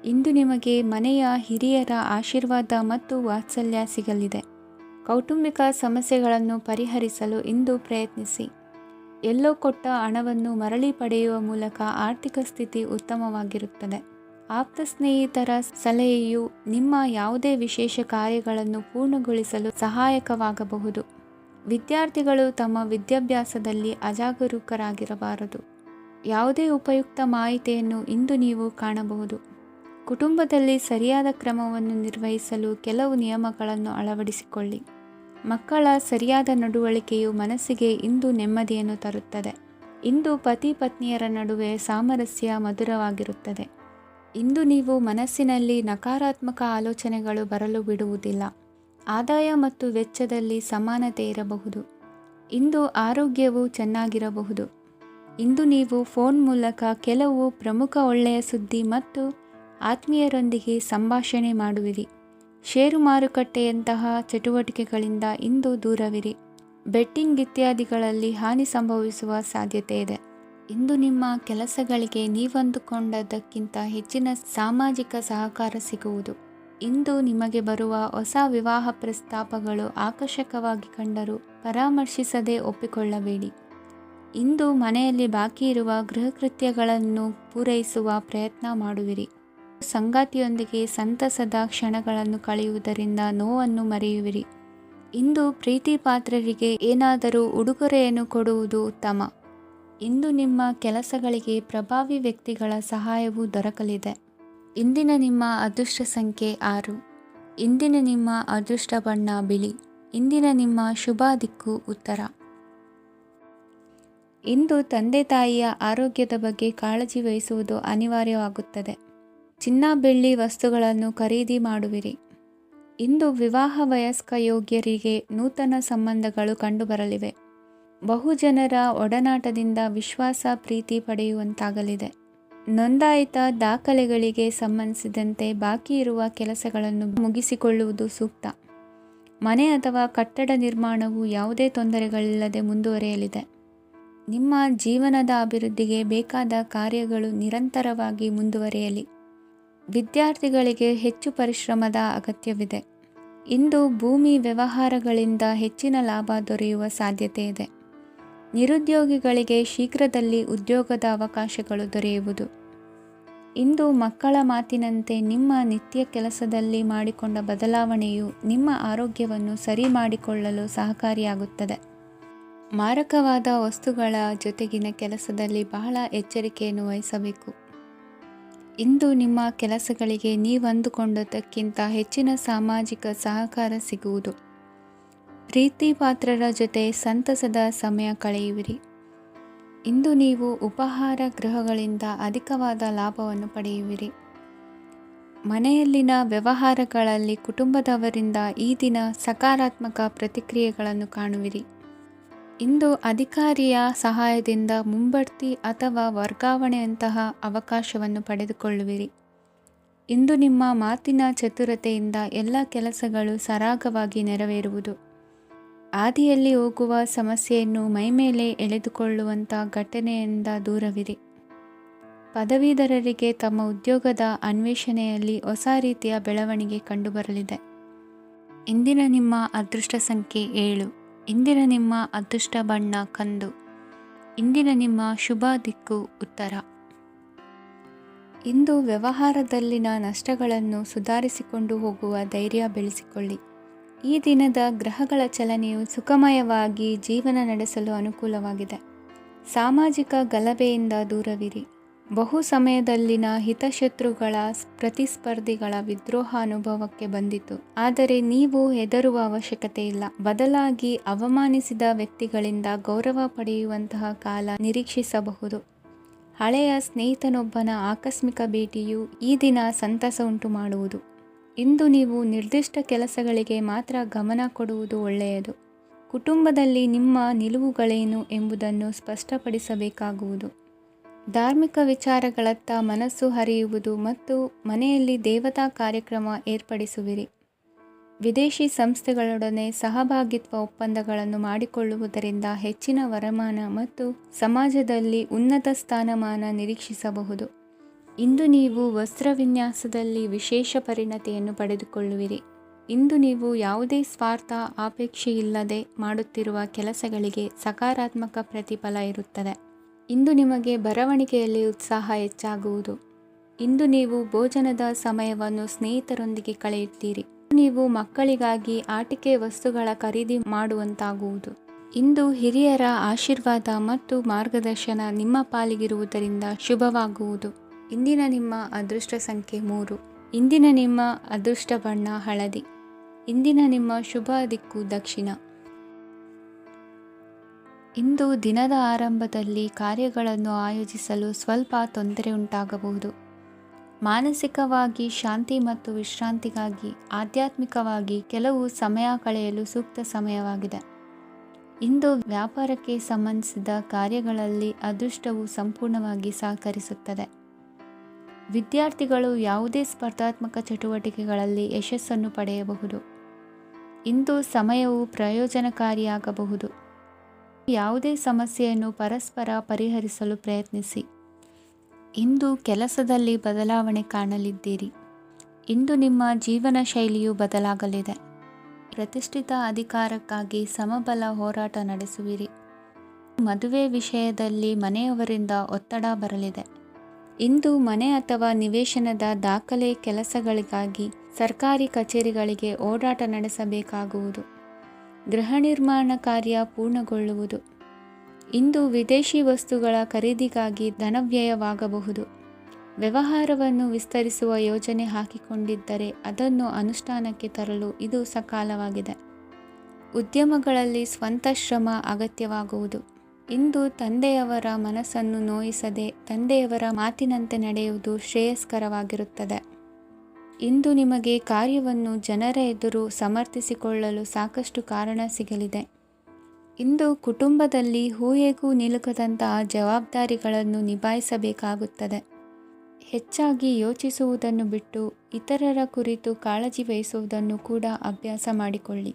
Speaker 2: ಇಂದು ನಿಮಗೆ ಮನೆಯ ಹಿರಿಯರ ಆಶೀರ್ವಾದ ಮತ್ತು ವಾತ್ಸಲ್ಯ ಸಿಗಲಿದೆ. ಕೌಟುಂಬಿಕ ಸಮಸ್ಯೆಗಳನ್ನು ಪರಿಹರಿಸಲು ಇಂದು ಪ್ರಯತ್ನಿಸಿ. ಎಲ್ಲೋ ಕೊಟ್ಟ ಹಣವನ್ನು ಮರಳಿ ಪಡೆಯುವ ಮೂಲಕ ಆರ್ಥಿಕ ಸ್ಥಿತಿ ಉತ್ತಮವಾಗಿರುತ್ತದೆ. ಆಪ್ತ ಸ್ನೇಹಿತರ ಸಲಹೆಯು ನಿಮ್ಮ ಯಾವುದೇ ವಿಶೇಷ ಕಾರ್ಯಗಳನ್ನು ಪೂರ್ಣಗೊಳಿಸಲು ಸಹಾಯಕವಾಗಬಹುದು. ವಿದ್ಯಾರ್ಥಿಗಳು ತಮ್ಮ ವಿದ್ಯಾಭ್ಯಾಸದಲ್ಲಿ ಅಜಾಗರೂಕರಾಗಿರಬಾರದು. ಯಾವುದೇ ಉಪಯುಕ್ತ ಮಾಹಿತಿಯನ್ನು ಇಂದು ನೀವು ಕಾಣಬಹುದು. ಕುಟುಂಬದಲ್ಲಿ ಸರಿಯಾದ ಕ್ರಮವನ್ನು ನಿರ್ವಹಿಸಲು ಕೆಲವು ನಿಯಮಗಳನ್ನು ಅಳವಡಿಸಿಕೊಳ್ಳಿ. ಮಕ್ಕಳ ಸರಿಯಾದ ನಡವಳಿಕೆಯು ಮನಸ್ಸಿಗೆ ಇಂದು ನೆಮ್ಮದಿಯನ್ನು ತರುತ್ತದೆ. ಇಂದು ಪತಿ ಪತ್ನಿಯರ ನಡುವೆ ಸಾಮರಸ್ಯ ಮಧುರವಾಗಿರುತ್ತದೆ. ಇಂದು ನೀವು ಮನಸ್ಸಿನಲ್ಲಿ ನಕಾರಾತ್ಮಕ ಆಲೋಚನೆಗಳು ಬರಲು ಬಿಡುವುದಿಲ್ಲ. ಆದಾಯ ಮತ್ತು ವೆಚ್ಚದಲ್ಲಿ ಸಮಾನತೆ ಇರಬಹುದು. ಇಂದು ಆರೋಗ್ಯವು ಚೆನ್ನಾಗಿರಬಹುದು. ಇಂದು ನೀವು ಫೋನ್ ಮೂಲಕ ಕೆಲವು ಪ್ರಮುಖ ಒಳ್ಳೆಯ ಸುದ್ದಿ ಮತ್ತು ಆತ್ಮೀಯರೊಂದಿಗೆ ಸಂಭಾಷಣೆ ಮಾಡುವಿರಿ. ಷೇರು ಮಾರುಕಟ್ಟೆಯಂತಹ ಚಟುವಟಿಕೆಗಳಿಂದ ಇಂದು ದೂರವಿರಿ. ಬೆಟ್ಟಿಂಗ್ ಇತ್ಯಾದಿಗಳಲ್ಲಿ ಹಾನಿ ಸಂಭವಿಸುವ ಸಾಧ್ಯತೆ ಇದೆ. ಇಂದು ನಿಮ್ಮ ಕೆಲಸಗಳಿಗೆ ನೀವಂದುಕೊಂಡದ್ದಕ್ಕಿಂತ ಹೆಚ್ಚಿನ ಸಾಮಾಜಿಕ ಸಹಕಾರ ಸಿಗುವುದು. ಇಂದು ನಿಮಗೆ ಬರುವ ಹೊಸ ವಿವಾಹ ಪ್ರಸ್ತಾಪಗಳು ಆಕರ್ಷಕವಾಗಿ ಕಂಡರೂ ಪರಾಮರ್ಶಿಸದೆ ಒಪ್ಪಿಕೊಳ್ಳಬೇಡಿ. ಇಂದು ಮನೆಯಲ್ಲಿ ಬಾಕಿ ಇರುವ ಗೃಹಕೃತ್ಯಗಳನ್ನು ಪೂರೈಸುವ ಪ್ರಯತ್ನ ಮಾಡುವಿರಿ. ಸಂಗಾತಿಯೊಂದಿಗೆ ಸಂತಸದ ಕ್ಷಣಗಳನ್ನು ಕಳೆಯುವುದರಿಂದ ನೋವನ್ನು ಮರೆಯುವಿರಿ. ಇಂದು ಪ್ರೀತಿ ಪಾತ್ರರಿಗೆ ಏನಾದರೂ ಉಡುಗೊರೆಯನ್ನು ಕೊಡುವುದು ಉತ್ತಮ. ಇಂದು ನಿಮ್ಮ ಕೆಲಸಗಳಿಗೆ ಪ್ರಭಾವಿ ವ್ಯಕ್ತಿಗಳ ಸಹಾಯವು ದೊರಕಲಿದೆ. ಇಂದಿನ ನಿಮ್ಮ ಅದೃಷ್ಟ ಸಂಖ್ಯೆ 6. ಇಂದಿನ ನಿಮ್ಮ ಅದೃಷ್ಟ ಬಣ್ಣ ಬಿಳಿ. ಇಂದಿನ ನಿಮ್ಮ ಶುಭ ದಿಕ್ಕು ಉತ್ತರ. ಇಂದು ತಂದೆ ತಾಯಿಯ ಆರೋಗ್ಯದ ಬಗ್ಗೆ ಕಾಳಜಿ ವಹಿಸುವುದು ಅನಿವಾರ್ಯವಾಗುತ್ತದೆ. ಚಿನ್ನ ಬೆಳ್ಳಿ ವಸ್ತುಗಳನ್ನು ಖರೀದಿ ಮಾಡುವಿರಿ. ಇಂದು ವಿವಾಹ ವಯಸ್ಕ ಯೋಗ್ಯರಿಗೆ ನೂತನ ಸಂಬಂಧಗಳು ಕಂಡುಬರಲಿವೆ. ಬಹುಜನರ ಒಡನಾಟದಿಂದ ವಿಶ್ವಾಸ ಪ್ರೀತಿ ಪಡೆಯುವಂತಾಗಲಿದೆ. ನೋಂದಾಯಿತ ದಾಖಲೆಗಳಿಗೆ ಸಂಬಂಧಿಸಿದಂತೆ ಬಾಕಿ ಇರುವ ಕೆಲಸಗಳನ್ನು ಮುಗಿಸಿಕೊಳ್ಳುವುದು ಸೂಕ್ತ. ಮನೆ ಅಥವಾ ಕಟ್ಟಡ ನಿರ್ಮಾಣವು ಯಾವುದೇ ತೊಂದರೆಗಳಿಲ್ಲದೆ ಮುಂದುವರಿಯಲಿದೆ. ನಿಮ್ಮ ಜೀವನದ ಅಭಿವೃದ್ಧಿಗೆ ಬೇಕಾದ ಕಾರ್ಯಗಳು ನಿರಂತರವಾಗಿ ಮುಂದುವರಿಯಲಿ. ವಿದ್ಯಾರ್ಥಿಗಳಿಗೆ ಹೆಚ್ಚು ಪರಿಶ್ರಮದ ಅಗತ್ಯವಿದೆ. ಇಂದು ಭೂಮಿ ವ್ಯವಹಾರಗಳಿಂದ ಹೆಚ್ಚಿನ ಲಾಭ ದೊರೆಯುವ ಸಾಧ್ಯತೆ ಇದೆ. ನಿರುದ್ಯೋಗಿಗಳಿಗೆ ಶೀಘ್ರದಲ್ಲಿ ಉದ್ಯೋಗದ ಅವಕಾಶಗಳು ದೊರೆಯುವುದು. ಇಂದು ಮಕ್ಕಳ ಮಾತಿನಂತೆ ನಿಮ್ಮ ನಿತ್ಯ ಕೆಲಸದಲ್ಲಿ ಮಾಡಿಕೊಂಡ ಬದಲಾವಣೆಯು ನಿಮ್ಮ ಆರೋಗ್ಯವನ್ನು ಸರಿ ಮಾಡಿಕೊಳ್ಳಲು ಸಹಕಾರಿಯಾಗುತ್ತದೆ. ಮಾರಕವಾದ ವಸ್ತುಗಳ ಜೊತೆಗಿನ ಕೆಲಸದಲ್ಲಿ ಬಹಳ ಎಚ್ಚರಿಕೆಯನ್ನು ವಹಿಸಬೇಕು. ಇಂದು ನಿಮ್ಮ ಕೆಲಸಗಳಿಗೆ ನೀವಂದುಕೊಂಡದ್ದಕ್ಕಿಂತ ಹೆಚ್ಚಿನ ಸಾಮಾಜಿಕ ಸಹಕಾರ ಸಿಗುವುದು. ಪ್ರೀತಿ ಪಾತ್ರರ ಜೊತೆ ಸಂತಸದ ಸಮಯ ಕಳೆಯುವಿರಿ. ಇಂದು ನೀವು ಉಪಹಾರ ಗೃಹಗಳಿಂದ ಅಧಿಕವಾದ ಲಾಭವನ್ನು ಪಡೆಯುವಿರಿ. ಮನೆಯಲ್ಲಿನ ವ್ಯವಹಾರಗಳಲ್ಲಿ ಕುಟುಂಬದವರಿಂದ ಈ ದಿನ ಸಕಾರಾತ್ಮಕ ಪ್ರತಿಕ್ರಿಯೆಗಳನ್ನು ಕಾಣುವಿರಿ. ಇಂದು ಅಧಿಕಾರಿಯ ಸಹಾಯದಿಂದ ಮುಂಬಡ್ತಿ ಅಥವಾ ವರ್ಗಾವಣೆಯಂತಹ ಅವಕಾಶವನ್ನು ಪಡೆದುಕೊಳ್ಳುವಿರಿ. ಇಂದು ನಿಮ್ಮ ಮಾತಿನ ಚತುರತೆಯಿಂದ ಎಲ್ಲ ಕೆಲಸಗಳು ಸರಾಗವಾಗಿ ನೆರವೇರುವುದು. ಹಾದಿಯಲ್ಲಿ ಹೋಗುವ ಸಮಸ್ಯೆಯನ್ನು ಮೈಮೇಲೆ ಎಳೆದುಕೊಳ್ಳುವಂಥ ಘಟನೆಯಿಂದ ದೂರವಿರಿ. ಪದವೀಧರರಿಗೆ ತಮ್ಮ ಉದ್ಯೋಗದ ಅನ್ವೇಷಣೆಯಲ್ಲಿ ಹೊಸ ರೀತಿಯ ಬೆಳವಣಿಗೆ ಕಂಡುಬರಲಿದೆ. ಇಂದಿನ ನಿಮ್ಮ ಅದೃಷ್ಟ ಸಂಖ್ಯೆ 7. ಇಂದಿನ ನಿಮ್ಮ ಅದೃಷ್ಟ ಬಣ್ಣ ಕಂದು. ಇಂದಿನ ನಿಮ್ಮ ಶುಭ ದಿಕ್ಕು ಉತ್ತರ. ಇಂದು ವ್ಯವಹಾರದಲ್ಲಿನ ನಷ್ಟಗಳನ್ನು ಸುಧಾರಿಸಿಕೊಂಡು ಹೋಗುವ ಧೈರ್ಯ ಬೆಳೆಸಿಕೊಳ್ಳಿ. ಈ ದಿನದ ಗ್ರಹಗಳ ಚಲನೆಯು ಸುಖಮಯವಾಗಿ ಜೀವನ ನಡೆಸಲು ಅನುಕೂಲವಾಗಿದೆ. ಸಾಮಾಜಿಕ ಗಲಭೆಯಿಂದ ದೂರವಿರಿ. ಬಹು ಸಮಯದಲ್ಲಿನ ಹಿತಶತ್ರುಗಳ ಪ್ರತಿಸ್ಪರ್ಧಿಗಳ ವಿದ್ರೋಹ ಅನುಭವಕ್ಕೆ ಬಂದಿತು. ಆದರೆ ನೀವು ಹೆದರುವ ಅವಶ್ಯಕತೆ ಇಲ್ಲ. ಬದಲಾಗಿ ಅವಮಾನಿಸಿದ ವ್ಯಕ್ತಿಗಳಿಂದ ಗೌರವ ಪಡೆಯುವಂತಹ ಕಾಲ ನಿರೀಕ್ಷಿಸಬಹುದು. ಹಳೆಯ ಸ್ನೇಹಿತನೊಬ್ಬನ ಆಕಸ್ಮಿಕ ಭೇಟಿಯು ಈ ದಿನ ಸಂತಸ ಉಂಟು ಮಾಡುವುದು. ಇಂದು ನೀವು ನಿರ್ದಿಷ್ಟ ಕೆಲಸಗಳಿಗೆ ಮಾತ್ರ ಗಮನ ಕೊಡುವುದು ಒಳ್ಳೆಯದು. ಕುಟುಂಬದಲ್ಲಿ ನಿಮ್ಮ ನಿಲುವುಗಳೇನು ಎಂಬುದನ್ನು ಸ್ಪಷ್ಟಪಡಿಸಬೇಕಾಗುವುದು. ಧಾರ್ಮಿಕ ವಿಚಾರಗಳತ್ತ ಮನಸ್ಸು ಹರಿಯುವುದು ಮತ್ತು ಮನೆಯಲ್ಲಿ ದೇವತಾ ಕಾರ್ಯಕ್ರಮ ಏರ್ಪಡಿಸುವಿರಿ. ವಿದೇಶಿ ಸಂಸ್ಥೆಗಳೊಡನೆ ಸಹಭಾಗಿತ್ವ ಒಪ್ಪಂದಗಳನ್ನು ಮಾಡಿಕೊಳ್ಳುವುದರಿಂದ ಹೆಚ್ಚಿನ ವರಮಾನ ಮತ್ತು ಸಮಾಜದಲ್ಲಿ ಉನ್ನತ ಸ್ಥಾನಮಾನ ನಿರೀಕ್ಷಿಸಬಹುದು. ಇಂದು ನೀವು ವಸ್ತ್ರವಿನ್ಯಾಸದಲ್ಲಿ ವಿಶೇಷ ಪರಿಣತಿಯನ್ನು ಪಡೆದುಕೊಳ್ಳುವಿರಿ. ಇಂದು ನೀವು ಯಾವುದೇ ಸ್ವಾರ್ಥ ಅಪೇಕ್ಷೆಯಿಲ್ಲದೆ ಮಾಡುತ್ತಿರುವ ಕೆಲಸಗಳಿಗೆ ಸಕಾರಾತ್ಮಕ ಪ್ರತಿಫಲ ಇರುತ್ತದೆ. ಇಂದು ನಿಮಗೆ ಬರವಣಿಗೆಯಲ್ಲಿ ಉತ್ಸಾಹ ಹೆಚ್ಚಾಗುವುದು. ಇಂದು ನೀವು ಭೋಜನದ ಸಮಯವನ್ನು ಸ್ನೇಹಿತರೊಂದಿಗೆ ಕಳೆಯುತ್ತೀರಿ. ನೀವು ಮಕ್ಕಳಿಗಾಗಿ ಆಟಿಕೆ ವಸ್ತುಗಳ ಖರೀದಿ ಮಾಡುವಂತಾಗುವುದು. ಇಂದು ಹಿರಿಯರ ಆಶೀರ್ವಾದ ಮತ್ತು ಮಾರ್ಗದರ್ಶನ ನಿಮ್ಮ ಪಾಲಿಗಿರುವುದರಿಂದ ಶುಭವಾಗುವುದು. ಇಂದಿನ ನಿಮ್ಮ ಅದೃಷ್ಟ ಸಂಖ್ಯೆ 3. ಇಂದಿನ ನಿಮ್ಮ ಅದೃಷ್ಟ ಬಣ್ಣ ಹಳದಿ. ಇಂದಿನ ನಿಮ್ಮ ಶುಭ ದಿಕ್ಕು ದಕ್ಷಿಣ. ಇಂದು ದಿನದ ಆರಂಭದಲ್ಲಿ ಕಾರ್ಯಗಳನ್ನು ಆಯೋಜಿಸಲು ಸ್ವಲ್ಪ ತೊಂದರೆ ಉಂಟಾಗಬಹುದು. ಮಾನಸಿಕವಾಗಿ ಶಾಂತಿ ಮತ್ತು ವಿಶ್ರಾಂತಿಗಾಗಿ ಆಧ್ಯಾತ್ಮಿಕವಾಗಿ ಕೆಲವು ಸಮಯ ಕಳೆಯಲು ಸೂಕ್ತ ಸಮಯವಾಗಿದೆ. ಇಂದು ವ್ಯಾಪಾರಕ್ಕೆ ಸಂಬಂಧಿಸಿದ ಕಾರ್ಯಗಳಲ್ಲಿ ಅದೃಷ್ಟವು ಸಂಪೂರ್ಣವಾಗಿ ಸಹಕರಿಸುತ್ತದೆ. ವಿದ್ಯಾರ್ಥಿಗಳು ಯಾವುದೇ ಸ್ಪರ್ಧಾತ್ಮಕ ಚಟುವಟಿಕೆಗಳಲ್ಲಿ ಯಶಸ್ಸನ್ನು ಪಡೆಯಬಹುದು. ಇಂದು ಸಮಯವು ಪ್ರಯೋಜನಕಾರಿಯಾಗಬಹುದು. ಯಾವುದೇ ಸಮಸ್ಯೆಯನ್ನು ಪರಸ್ಪರ ಪರಿಹರಿಸಲು ಪ್ರಯತ್ನಿಸಿ. ಇಂದು ಕೆಲಸದಲ್ಲಿ ಬದಲಾವಣೆ ಕಾಣಲಿದ್ದೀರಿ. ಇಂದು ನಿಮ್ಮ ಜೀವನ ಶೈಲಿಯು ಬದಲಾಗಲಿದೆ. ಪ್ರತಿಷ್ಠಿತ ಅಧಿಕಾರಕ್ಕಾಗಿ ಸಮಬಲ ಹೋರಾಟ ನಡೆಸುವಿರಿ. ಮದುವೆ ವಿಷಯದಲ್ಲಿ ಮನೆಯವರಿಂದ ಒತ್ತಡ ಬರಲಿದೆ. ಇಂದು ಮನೆ ಅಥವಾ ನಿವೇಶನದ ದಾಖಲೆ ಕೆಲಸಗಳಿಗಾಗಿ ಸರ್ಕಾರಿ ಕಚೇರಿಗಳಿಗೆ ಓಡಾಟ ನಡೆಸಬೇಕಾಗುವುದು. ಗೃಹ ನಿರ್ಮಾಣ ಕಾರ್ಯ ಪೂರ್ಣಗೊಳ್ಳುವುದು. ಇಂದು ವಿದೇಶಿ ವಸ್ತುಗಳ ಖರೀದಿಗಾಗಿ ಧನವ್ಯಯವಾಗಬಹುದು. ವ್ಯವಹಾರವನ್ನು ವಿಸ್ತರಿಸುವ ಯೋಜನೆ ಹಾಕಿಕೊಂಡಿದ್ದರೆ ಅದನ್ನು ಅನುಷ್ಠಾನಕ್ಕೆ ತರಲು ಇದು ಸಕಾಲವಾಗಿದೆ. ಉದ್ಯಮಗಳಲ್ಲಿ ಸ್ವಂತ ಶ್ರಮ ಅಗತ್ಯವಾಗುವುದು. ಇಂದು ತಂದೆಯವರ ಮನಸ್ಸನ್ನು ನೋಯಿಸದೆ ತಂದೆಯವರ ಮಾತಿನಂತೆ ನಡೆಯುವುದು ಶ್ರೇಯಸ್ಕರವಾಗಿರುತ್ತದೆ. ಇಂದು ನಿಮಗೆ ಕಾರ್ಯವನ್ನು ಜನರ ಎದುರು ಸಮರ್ಥಿಸಿಕೊಳ್ಳಲು ಸಾಕಷ್ಟು ಕಾರಣ ಸಿಗಲಿದೆ. ಇಂದು ಕುಟುಂಬದಲ್ಲಿ ಊಹೆಗೂ ನಿಲುಕದಂತಹ ಜವಾಬ್ದಾರಿಗಳನ್ನು ನಿಭಾಯಿಸಬೇಕಾಗುತ್ತದೆ. ಹೆಚ್ಚಾಗಿ ಯೋಚಿಸುವುದನ್ನು ಬಿಟ್ಟು ಇತರರ ಕುರಿತು ಕಾಳಜಿ ವಹಿಸುವುದನ್ನು ಕೂಡ ಅಭ್ಯಾಸ ಮಾಡಿಕೊಳ್ಳಿ.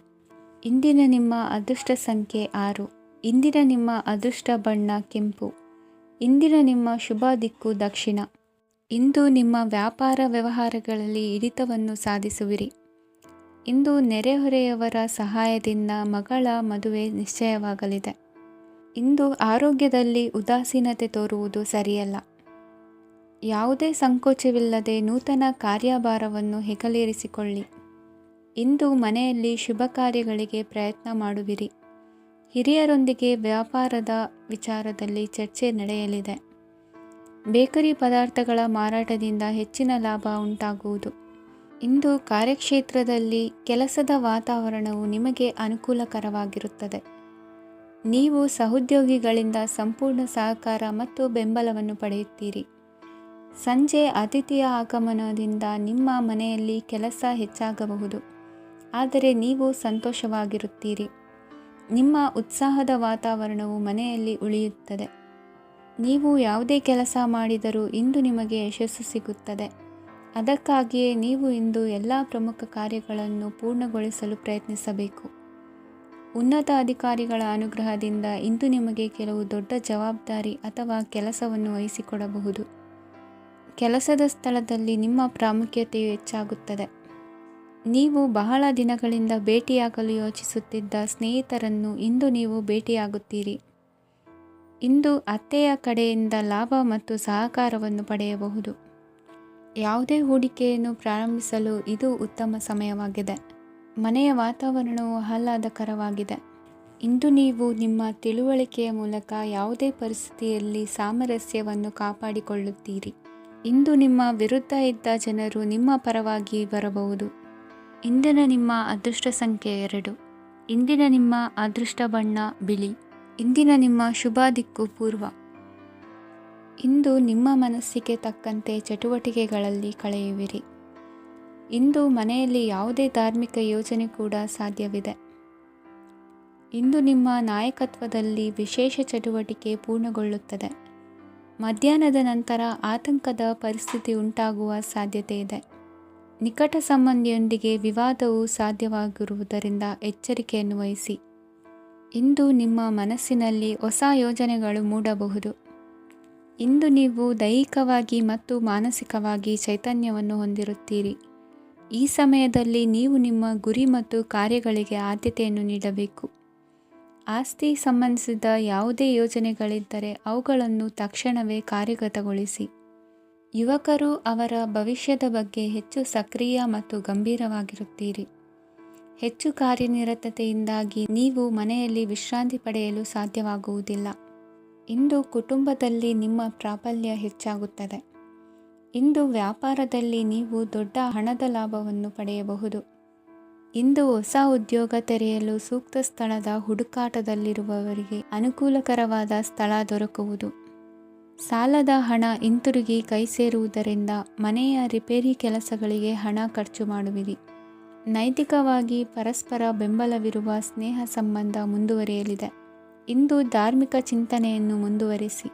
Speaker 2: ಇಂದಿನ ನಿಮ್ಮ ಅದೃಷ್ಟ ಸಂಖ್ಯೆ 6. ಇಂದಿನ ನಿಮ್ಮ ಅದೃಷ್ಟ ಬಣ್ಣ ಕೆಂಪು. ಇಂದಿನ ನಿಮ್ಮ ಶುಭ ದಿಕ್ಕು ದಕ್ಷಿಣ. ಇಂದು ನಿಮ್ಮ ವ್ಯಾಪಾರ ವ್ಯವಹಾರಗಳಲ್ಲಿ ಹಿಡಿತವನ್ನು ಸಾಧಿಸುವಿರಿ. ಇಂದು ನೆರೆಹೊರೆಯವರ ಸಹಾಯದಿಂದ ಮಗಳ ಮದುವೆ ನಿಶ್ಚಯವಾಗಲಿದೆ. ಇಂದು ಆರೋಗ್ಯದಲ್ಲಿ ಉದಾಸೀನತೆ ತೋರುವುದು ಸರಿಯಲ್ಲ. ಯಾವುದೇ ಸಂಕೋಚವಿಲ್ಲದೆ ನೂತನ ಕಾರ್ಯಭಾರವನ್ನು ಹೆಗಲೇರಿಸಿಕೊಳ್ಳಿ. ಇಂದು ಮನೆಯಲ್ಲಿ ಶುಭ ಕಾರ್ಯಗಳಿಗೆ ಪ್ರಯತ್ನ ಮಾಡುವಿರಿ. ಹಿರಿಯರೊಂದಿಗೆ ವ್ಯಾಪಾರದ ವಿಚಾರದಲ್ಲಿ ಚರ್ಚೆ ನಡೆಯಲಿದೆ. ಬೇಕರಿ ಪದಾರ್ಥಗಳ ಮಾರಾಟದಿಂದ ಹೆಚ್ಚಿನ ಲಾಭ ಉಂಟಾಗುವುದು. ಇಂದು ಕಾರ್ಯಕ್ಷೇತ್ರದಲ್ಲಿ ಕೆಲಸದ ವಾತಾವರಣವು ನಿಮಗೆ ಅನುಕೂಲಕರವಾಗಿರುತ್ತದೆ. ನೀವು ಸಹೋದ್ಯೋಗಿಗಳಿಂದ ಸಂಪೂರ್ಣ ಸಹಕಾರ ಮತ್ತು ಬೆಂಬಲವನ್ನು ಪಡೆಯುತ್ತೀರಿ. ಸಂಜೆ ಅತಿಥಿಯ ಆಗಮನದಿಂದ ನಿಮ್ಮ ಮನೆಯಲ್ಲಿ ಕೆಲಸ ಹೆಚ್ಚಾಗಬಹುದು, ಆದರೆ ನೀವು ಸಂತೋಷವಾಗಿರುತ್ತೀರಿ. ನಿಮ್ಮ ಉತ್ಸಾಹದ ವಾತಾವರಣವು ಮನೆಯಲ್ಲಿ ಉಳಿಯುತ್ತದೆ. ನೀವು ಯಾವುದೇ ಕೆಲಸ ಮಾಡಿದರೂ ಇಂದು ನಿಮಗೆ ಯಶಸ್ಸು ಸಿಗುತ್ತದೆ. ಅದಕ್ಕಾಗಿಯೇ ನೀವು ಇಂದು ಎಲ್ಲ ಪ್ರಮುಖ ಕಾರ್ಯಗಳನ್ನು ಪೂರ್ಣಗೊಳಿಸಲು ಪ್ರಯತ್ನಿಸಬೇಕು. ಉನ್ನತ ಅಧಿಕಾರಿಗಳ ಅನುಗ್ರಹದಿಂದ ಇಂದು ನಿಮಗೆ ಕೆಲವು ದೊಡ್ಡ ಜವಾಬ್ದಾರಿ ಅಥವಾ ಕೆಲಸವನ್ನು ವಹಿಸಿಕೊಡಬಹುದು. ಕೆಲಸದ ಸ್ಥಳದಲ್ಲಿ ನಿಮ್ಮ ಪ್ರಾಮುಖ್ಯತೆಯು ಹೆಚ್ಚಾಗುತ್ತದೆ. ನೀವು ಬಹಳ ದಿನಗಳಿಂದ ಭೇಟಿಯಾಗಲು ಯೋಚಿಸುತ್ತಿದ್ದ ಸ್ನೇಹಿತರನ್ನು ಇಂದು ನೀವು ಭೇಟಿಯಾಗುತ್ತೀರಿ. ಇಂದು ಅತ್ತೆಯ ಕಡೆಯಿಂದ ಲಾಭ ಮತ್ತು ಸಹಕಾರವನ್ನು ಪಡೆಯಬಹುದು. ಯಾವುದೇ ಹೂಡಿಕೆಯನ್ನು ಪ್ರಾರಂಭಿಸಲು ಇದು ಉತ್ತಮ ಸಮಯವಾಗಿದೆ. ಮನೆಯ ವಾತಾವರಣವು ಆಹ್ಲಾದಕರವಾಗಿದೆ. ಇಂದು ನೀವು ನಿಮ್ಮ ತಿಳುವಳಿಕೆಯ ಮೂಲಕ ಯಾವುದೇ ಪರಿಸ್ಥಿತಿಯಲ್ಲಿ ಸಾಮರಸ್ಯವನ್ನು ಕಾಪಾಡಿಕೊಳ್ಳುತ್ತೀರಿ. ಇಂದು ನಿಮ್ಮ ವಿರುದ್ಧ ಇದ್ದ ಜನರು ನಿಮ್ಮ ಪರವಾಗಿ ಬರಬಹುದು. ಇಂದಿನ ನಿಮ್ಮ ಅದೃಷ್ಟ ಸಂಖ್ಯೆ 2. ಇಂದಿನ ನಿಮ್ಮ ಅದೃಷ್ಟ ಬಣ್ಣ ಬಿಳಿ. ಇಂದಿನ ನಿಮ್ಮ ಶುಭ ದಿಕ್ಕು ಪೂರ್ವ. ಇಂದು ನಿಮ್ಮ ಮನಸ್ಸಿಗೆ ತಕ್ಕಂತೆ ಚಟುವಟಿಕೆಗಳಲ್ಲಿ ಕಳೆಯುವಿರಿ. ಇಂದು ಮನೆಯಲ್ಲಿ ಯಾವುದೇ ಧಾರ್ಮಿಕ ಯೋಜನೆ ಕೂಡ ಸಾಧ್ಯವಿದೆ. ಇಂದು ನಿಮ್ಮ ನಾಯಕತ್ವದಲ್ಲಿ ವಿಶೇಷ ಚಟುವಟಿಕೆ ಪೂರ್ಣಗೊಳ್ಳುತ್ತದೆ. ಮಧ್ಯಾಹ್ನದ ನಂತರ ಆತಂಕದ ಪರಿಸ್ಥಿತಿ ಉಂಟಾಗುವ ಸಾಧ್ಯತೆ ಇದೆ. ನಿಕಟ ಸಂಬಂಧಿಯೊಂದಿಗೆ ವಿವಾದವು ಸಾಧ್ಯವಾಗಿರುವುದರಿಂದ ಎಚ್ಚರಿಕೆಯನ್ನು ವಹಿಸಿ. ಇಂದು ನಿಮ್ಮ ಮನಸ್ಸಿನಲ್ಲಿ ಹೊಸ ಯೋಜನೆಗಳು ಮೂಡಬಹುದು. ಇಂದು ನೀವು ದೈಹಿಕವಾಗಿ ಮತ್ತು ಮಾನಸಿಕವಾಗಿ ಚೈತನ್ಯವನ್ನು ಹೊಂದಿರುತ್ತೀರಿ. ಈ ಸಮಯದಲ್ಲಿ ನೀವು ನಿಮ್ಮ ಗುರಿ ಮತ್ತು ಕಾರ್ಯಗಳಿಗೆ ಆದ್ಯತೆಯನ್ನು ನೀಡಬೇಕು. ಆಸ್ತಿ ಸಂಬಂಧಿಸಿದ ಯಾವುದೇ ಯೋಜನೆಗಳಿದ್ದರೆ ಅವುಗಳನ್ನು ತಕ್ಷಣವೇ ಕಾರ್ಯಗತಗೊಳಿಸಿ. ಯುವಕರು ಅವರ ಭವಿಷ್ಯದ ಬಗ್ಗೆ ಹೆಚ್ಚು ಸಕ್ರಿಯ ಮತ್ತು ಗಂಭೀರವಾಗಿರುತ್ತೀರಿ. ಹೆಚ್ಚು ಕಾರ್ಯನಿರತತೆಯಿಂದಾಗಿ ನೀವು ಮನೆಯಲ್ಲಿ ವಿಶ್ರಾಂತಿ ಪಡೆಯಲು ಸಾಧ್ಯವಾಗುವುದಿಲ್ಲ. ಇಂದು ಕುಟುಂಬದಲ್ಲಿ ನಿಮ್ಮ ಪ್ರಾಬಲ್ಯ ಹೆಚ್ಚಾಗುತ್ತದೆ. ಇಂದು ವ್ಯಾಪಾರದಲ್ಲಿ ನೀವು ದೊಡ್ಡ ಹಣದ ಲಾಭವನ್ನು ಪಡೆಯಬಹುದು. ಇಂದು ಹೊಸ ಉದ್ಯೋಗ ತೆರೆಯಲು ಸೂಕ್ತ ಸ್ಥಳದ ಹುಡುಕಾಟದಲ್ಲಿರುವವರಿಗೆ ಅನುಕೂಲಕರವಾದ ಸ್ಥಳ ದೊರಕುವುದು. ಸಾಲದ ಹಣ ಹಿಂತಿರುಗಿ ಕೈ ಸೇರುವುದರಿಂದ ಮನೆಯ ರಿಪೇರಿ ಕೆಲಸಗಳಿಗೆ ಹಣ ಖರ್ಚು ಮಾಡುವಿರಿ. ನೈತಿಕವಾಗಿ ಪರಸ್ಪರ ಬೆಂಬಲವಿರುವ ಸ್ನೇಹ ಸಂಬಂಧ ಮುಂದುವರಿಯಲಿದೆ. ಇಂದು ಧಾರ್ಮಿಕ ಚಿಂತನೆಯನ್ನು ಮುಂದುವರಿಸಿ.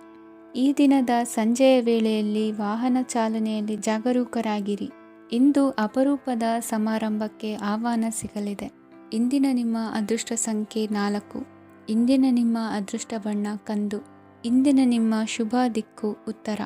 Speaker 2: ಈ ದಿನದ ಸಂಜೆಯ ವೇಳೆಯಲ್ಲಿ ವಾಹನ ಚಾಲನೆಯಲ್ಲಿ ಜಾಗರೂಕರಾಗಿರಿ. ಇಂದು ಅಪರೂಪದ ಸಮಾರಂಭಕ್ಕೆ ಆಹ್ವಾನ ಸಿಗಲಿದೆ. ಇಂದಿನ ನಿಮ್ಮ ಅದೃಷ್ಟ ಸಂಖ್ಯೆ 4. ಇಂದಿನ ನಿಮ್ಮ ಅದೃಷ್ಟ ಬಣ್ಣ ಕಂದು. ಇಂದಿನ ನಿಮ್ಮ ಶುಭ ದಿಕ್ಕು ಉತ್ತರ.